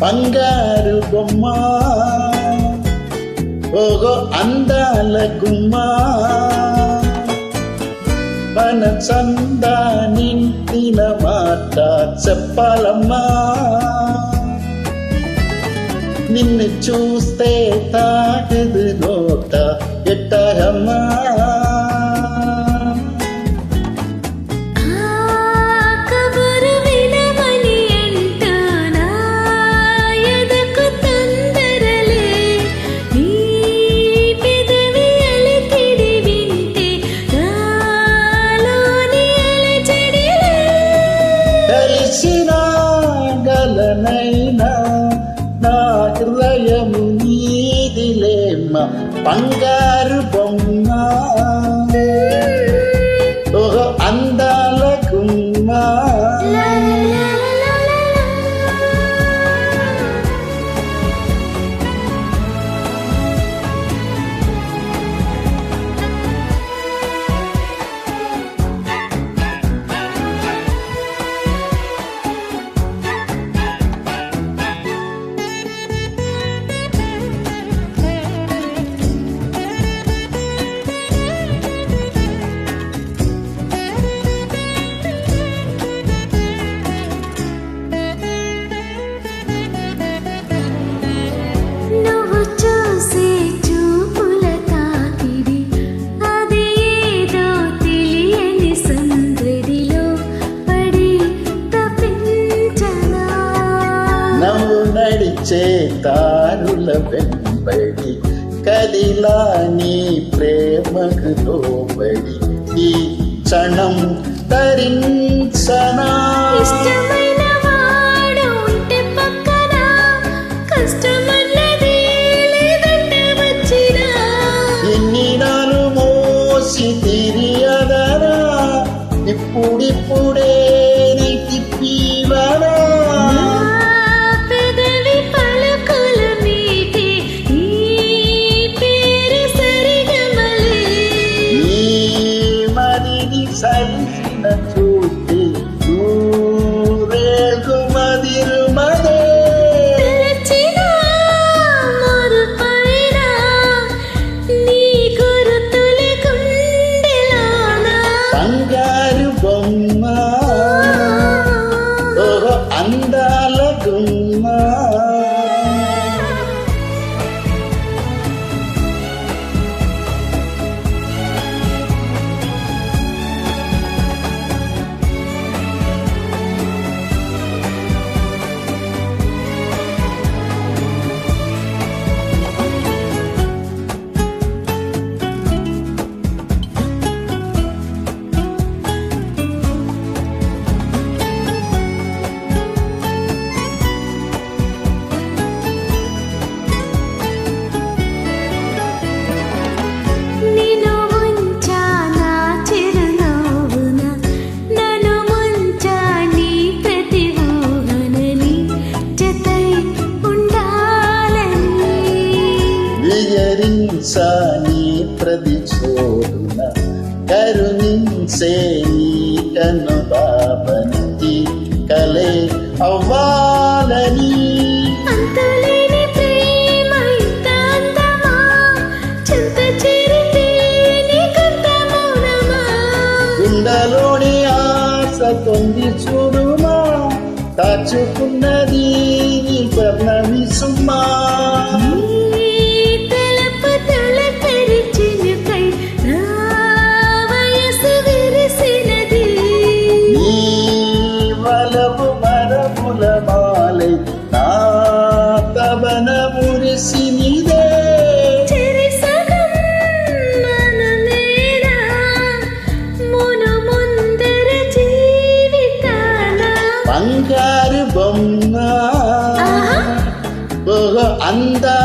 బంగారు బొమ్మ ఓగో అందాల గుమ్మ మన చందా నింటిన మాట చెప్పాలమ్మా నిన్ను చూస్తే తాగదు నోట ఎట్టగమ్మా నా హృదయము నీదిలేమ్మ బంగారు బొమ్మ ఓహో అందాల గుమ్మ నవ్వు నడిచే తారుల వెంబడి కదిలా నీ ప్రేమకు లోబడి ఈ క్షణం తరించనా ఇన్ని నాలు మోసి తిరియదరా ఇప్పుడిప్పుడే తిప్పివరా సరిసిన చూస్తే ఊరేగు మదిరుమదే బంగారు బొమ్మ ఓహో అందాల గుమ్మ విహరించాని ప్రతి చోటున కరుణించే నీ కనుబాపనికి కలే అవ్వాలని గుండెలోని ఆశ తొంగి చూడుమా దాచుకున్నది నీ పర్ణమి సుమ్మా మాలై నా తబన మురిసినిదే బంగారు బొమ్మ ఓహో అందా